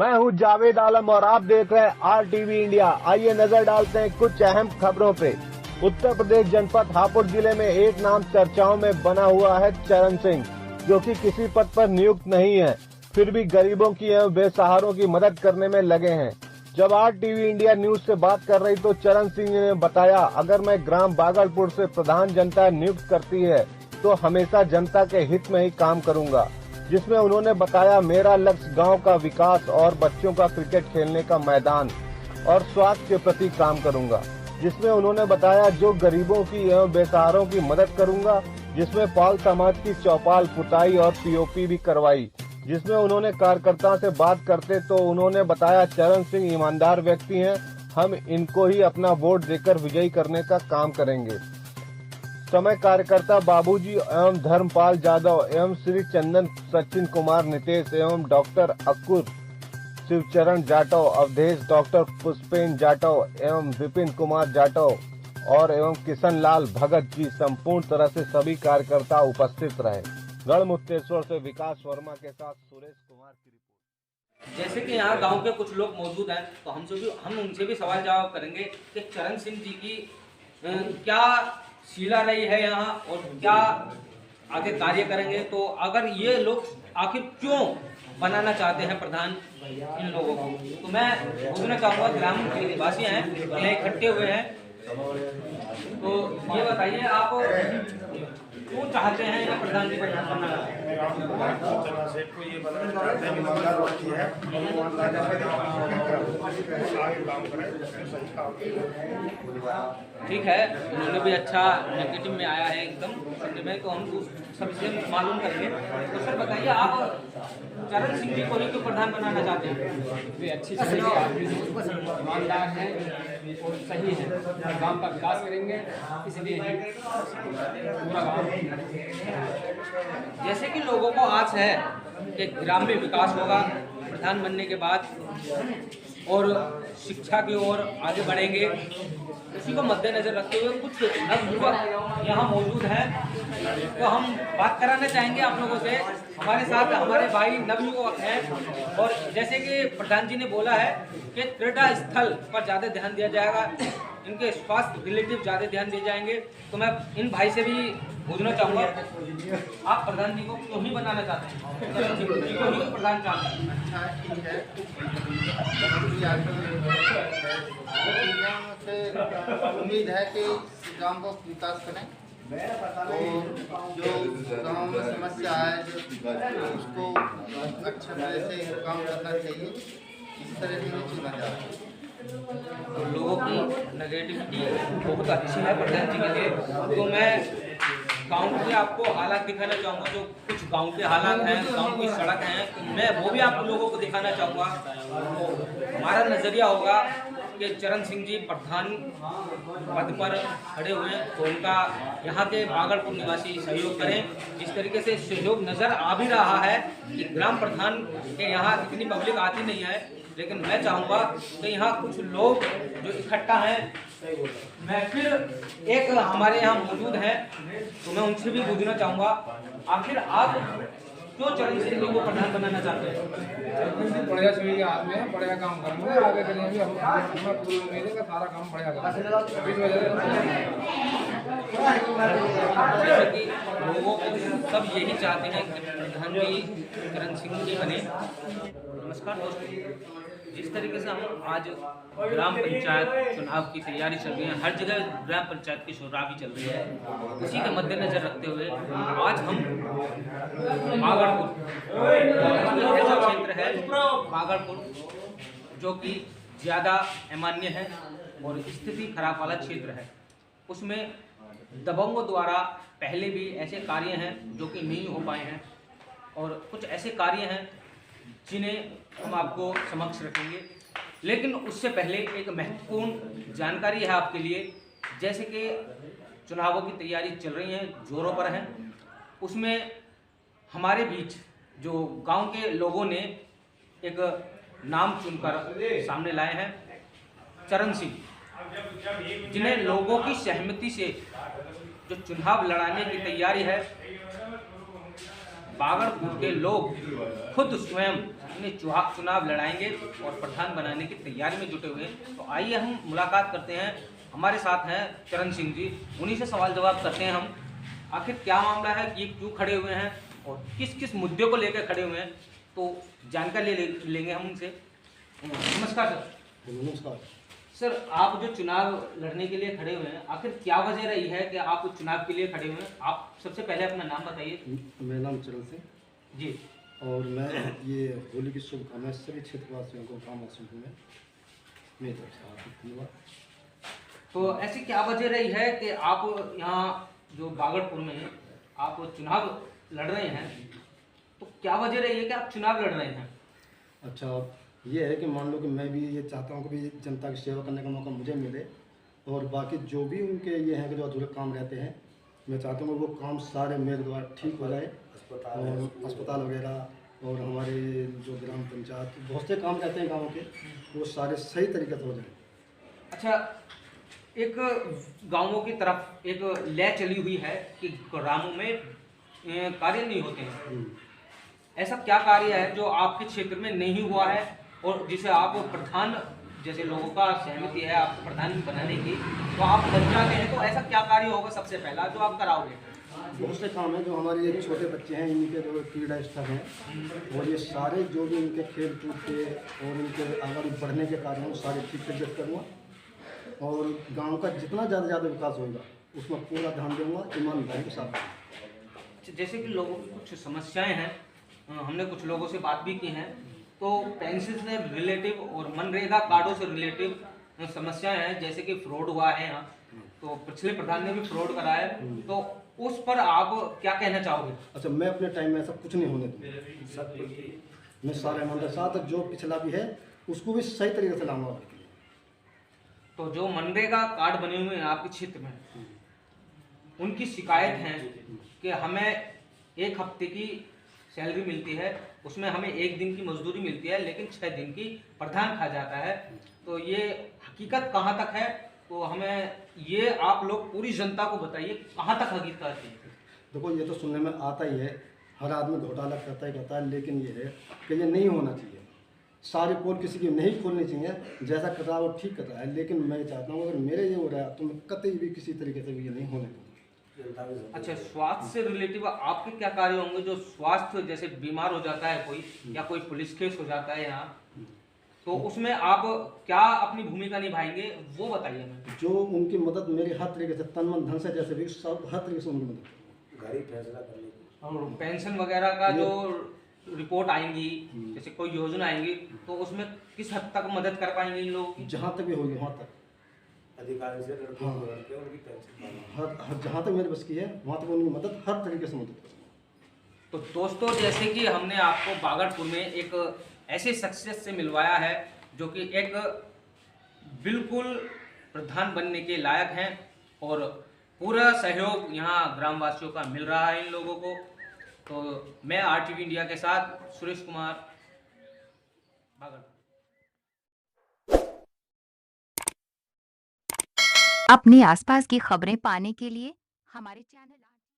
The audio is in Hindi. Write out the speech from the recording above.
मैं हूं जावेद आलम और आप देख रहे हैं RTV इंडिया। आइए नजर डालते हैं कुछ अहम खबरों पे। उत्तर प्रदेश जनपद हापुड़ जिले में एक नाम चर्चाओं में बना हुआ है चरण सिंह, जो कि किसी पद पर नियुक्त नहीं है, फिर भी गरीबों की एवं बेसहारों की मदद करने में लगे हैं। जब RTV इंडिया न्यूज से बात कर रही तो चरण सिंह ने बताया, अगर मैं ग्राम बागलपुर से प्रधान जनता नियुक्त करती है तो हमेशा जनता के हित में ही काम करूंगा, जिसमें उन्होंने बताया मेरा लक्ष्य गांव का विकास और बच्चों का क्रिकेट खेलने का मैदान और स्वास्थ्य के प्रति काम करूंगा, जिसमें उन्होंने बताया जो गरीबों की एवं बेसहारों की मदद करूंगा, जिसमें पाल समाज की चौपाल पुताई और POP भी करवाई। जिसमें उन्होंने कार्यकर्ता से बात करते तो उन्होंने बताया चरण सिंह ईमानदार व्यक्ति हैं, हम इनको ही अपना वोट देकर विजयी करने का काम करेंगे। समय कार्यकर्ता बाबूजी एवं धर्मपाल जादव एवं श्री चंदन सचिन कुमार नितेश एवं डॉक्टर अकुर शिवचरण जाटव अवधेश डॉक्टर पुष्पेन जाटव एवं विपिन कुमार जाटव और एवं किशन लाल भगत जी संपूर्ण तरह से सभी कार्यकर्ता उपस्थित रहे। गढ़मुक्तेश्वर से विकास वर्मा के साथ सुरेश कुमार की रिपोर्ट। जैसे कि यहाँ गांव के कुछ लोग मौजूद हैं तो हम उनसे भी सवाल जवाब करेंगे कि चरण सिंह जी की क्या शीला रही है यहाँ और क्या आगे कार्य करेंगे। तो अगर ये लोग आखिर क्यों बनाना चाहते हैं प्रधान इन लोगों को, तो मैं पूछना चाहूँगा ग्राम के निवासी हैं यहाँ इकट्ठे हुए हैं, तो ये बताइए आप क्यों चाहते हैं या प्रधान जी बनना ठीक है। उन्होंने भी अच्छा नेगेटिव में आया है एकदम सुनने में, तो हम सबसे मालूम करेंगे। तो सर बताइए आप चरण सिंह जी को ही क्यों प्रधान बनाना चाहते हैं? वे अच्छी ईमानदार हैं और सही है, गांव का विकास करेंगे, इसलिए पूरा गांव। जैसे कि लोगों को आस है कि ग्राम में विकास होगा प्रधान बनने के बाद और शिक्षा की ओर आगे बढ़ेंगे, इसी को मद्देनजर रखते हुए कुछ नवयुवक यहाँ मौजूद हैं, तो हम बात कराना चाहेंगे आप लोगों से। हमारे साथ हमारे भाई नवयुवक हैं और जैसे कि प्रधान जी ने बोला है कि क्रीड़ा स्थल पर ज़्यादा ध्यान दिया जाएगा, इनके स्वास्थ्य रिलेटिव ज़्यादा ध्यान दिए जाएंगे। तो मैं इन भाई से भी पूछना चाहूँगा, आप प्रधान जी को क्यों ही बनाना चाहते हैं? चरण सिंह जी को ही प्रधान चाहते हैं? उम्मीद है कि गांव को विकास करें और जो गांव में समस्या है उसको अच्छे तरह से काम करना चाहिए, इस तरह से चुना जा रहा है। तो लोगों की नेगेटिविटी बहुत अच्छी है प्रधान जी के लिए। तो मैं गांव के आपको हालात दिखाना चाहूँगा, जो कुछ गांव के हालात हैं, गांव की सड़क हैं, मैं वो भी आप लोगों को दिखाना चाहूँगा। तो हमारा नज़रिया होगा कि चरण सिंह जी प्रधान पद पर खड़े हुए हैं तो उनका यहाँ के बागलपुर निवासी सहयोग करें। जिस तरीके से सहयोग नज़र आ भी रहा है कि ग्राम प्रधान के यहाँ इतनी पब्लिक आती नहीं है, लेकिन मैं चाहूँगा कि यहाँ कुछ लोग जो इकट्ठा हैं, मैं फिर एक हमारे यहाँ मौजूद हैं, तो मैं उनसे भी पूछना चाहूँगा, आखिर आप क्यों चरण सिंह को प्रधान बनाना चाहते हैं? बढ़िया सही के हाथ में बढ़िया काम करेंगे, आगे करेंगे, हमें पूरी उम्मीद है कि सारा काम बढ़िया करेंगे। जैसे कि लोगों को सब यही चाहते हैं कि प्रधान जी चरण सिंह जी बने। नमस्कार दोस्तों, जिस तरीके से हम आज ग्राम पंचायत चुनाव की तैयारी चल रही है, हर जगह ग्राम पंचायत की शोराबी चल रही है, उसी के मद्देनजर रखते हुए आज हम बागलपुर ऐसा क्षेत्र है बागलपुर जो कि ज़्यादा अमान्य है और स्थिति खराब वाला क्षेत्र है, उसमें दबंगों द्वारा पहले भी ऐसे कार्य हैं जो कि नहीं हो पाए हैं और कुछ ऐसे कार्य हैं जिन्हें हम आपको समक्ष रखेंगे। लेकिन उससे पहले एक महत्वपूर्ण जानकारी है आपके लिए। जैसे कि चुनावों की तैयारी चल रही है, जोरों पर है, उसमें हमारे बीच जो गांव के लोगों ने एक नाम चुनकर सामने लाए हैं, चरण सिंह, जिन्हें लोगों की सहमति से जो चुनाव लड़ाने की तैयारी है, बागलपुर के लोग खुद स्वयं अपने चुनाव लड़ाएंगे और प्रधान बनाने की तैयारी में जुटे हुए हैं। तो आइए हम मुलाकात करते हैं, हमारे साथ हैं चरण सिंह जी, उन्हीं से सवाल जवाब करते हैं हम। आखिर क्या मामला है, ये क्यों खड़े हुए हैं और किस किस मुद्दे को लेकर खड़े हुए हैं, तो जानकारी लेंगे हम उनसे। नमस्कार सर। नमस्कार सर, आप जो चुनाव लड़ने के लिए खड़े हुए हैं, आखिर क्या वजह रही है कि आप चुनाव के लिए खड़े हुए हैं? आप सबसे पहले अपना नाम बताइए। मेरा नाम चरण सिंह जी। और मैं ये होली की शुभकामनाएं सभी क्षेत्रवासियों को, ग्रामवासियों को मैं मेरी तरफ से हार्दिक धन्यवाद। तो ऐसी क्या वजह रही है कि आप यहाँ जो बागड़पुर में आप चुनाव लड़ रहे हैं, तो क्या वजह रही है कि आप चुनाव लड़ रहे हैं? अच्छा, ये है कि मान लो कि मैं भी ये चाहता हूँ कि भी जनता की सेवा करने का मौका मुझे मिले, और बाकी जो भी उनके ये हैं कि जो अधूरे काम रहते हैं, मैं चाहता हूँ कि वो काम सारे मेरे द्वारा ठीक हो जाए। और अस्पताल वगैरह और हमारे जो ग्राम पंचायत बहुत से काम रहते हैं गाँव के, वो सारे सही तरीके से हो जाए। अच्छा, एक गांवों की तरफ एक लय चली हुई है कि ग्रामों में कार्य नहीं होते हैं। ऐसा क्या कार्य है जो आपके क्षेत्र में नहीं हुआ है और जिसे आप प्रधान, जैसे लोगों का सहमति है आप प्रधान बनाने की, तो आप बन जाते हैं, तो ऐसा क्या कार्य होगा सबसे पहला जो आप कराओगे? बहुत से काम हैं जो हमारे ये छोटे बच्चे हैं, इनके जो क्रीड़ा स्थल हैं, और ये सारे जो भी इनके खेल कूद के और इनके आगे बढ़ने के कार्य हैं, वो सारे ठीक से करूँगा। और गांव का जितना ज़्यादा विकास होगा उसमें पूरा ध्यान दूंगा, ईमानदारी के साथ। जैसे कि लोगों की कुछ समस्याएं हैं, हमने कुछ लोगों से बात भी की हैं, तो पेंशन से रिलेटिव और मनरेगा कार्डों से रिलेटिव समस्याएं हैं, जैसे कि फ्रॉड हुआ है यहाँ, तो पिछले प्रधान ने भी फ्रॉड कराया है, तो उस पर आप क्या कहना चाहोगे? अच्छा, मैं अपने टाइम में ऐसा कुछ नहीं होने दूँगा, मैं सारा ईमानदार साथ जो पिछला भी है उसको भी सही तरीके से लाऊंगा। तो जो मनरेगा कार्ड बने हुए हैं आपके क्षेत्र में, उनकी शिकायत है कि हमें एक हफ्ते की सैलरी मिलती है, उसमें हमें एक दिन की मजदूरी मिलती है, लेकिन 6 दिन की प्रधान खा जाता है, तो ये हकीकत कहाँ तक है? तो हमें ये आप लोग पूरी जनता को बताइए, कहाँ तक हकीकत है? देखो, ये तो सुनने में आता ही है, हर आदमी घोटाला करता ही करता है, लेकिन ये है कि ये नहीं होना चाहिए। सारी पोल किसी की नहीं खोलनी चाहिए, जैसा कर रहा है वो ठीक कर रहा है, लेकिन मैं चाहता हूँ अगर मेरे ये हो रहा है तो मैं कतई भी किसी तरीके से भी ये नहीं होने दूँगा। अच्छा, स्वास्थ्य से रिलेटिव आपके क्या कार्य होंगे? जो स्वास्थ्य, जैसे बीमार हो जाता है कोई या कोई पुलिस केस हो जाता है यहाँ, तो उसमें आप क्या अपनी भूमिका निभाएंगे, वो बताइए हमें। जो उनकी मदद मेरी हर तरीके से, तन मन धन से, जैसे भी सब हर तरीके से उनकी मदद करूँगा। और पेंशन वगैरह का जो रिपोर्ट आएंगी, जैसे कोई योजना आएंगी, तो उसमें किस हद तक मदद कर पाएंगे इन लोगों की? जहाँ तक भी होगी वहाँ तक अधिकारी से उनकी पेंशन जहाँ तक मेरे बस की है वहाँ तक उनकी मदद हर तरीके से मदद करूँगा। तो दोस्तों, जैसे कि हमने आपको बागड़पुर में एक ऐसे शख्सियत से मिलवाया है जो कि एक बिल्कुल प्रधान बनने के लायक हैं, और पूरा सहयोग यहाँ ग्रामवासियों का मिल रहा है इन लोगों को। तो मैं RTV इंडिया के साथ सुरेश कुमार, बागड़पुर। अपने आसपास की खबरें पाने के लिए हमारे चैनल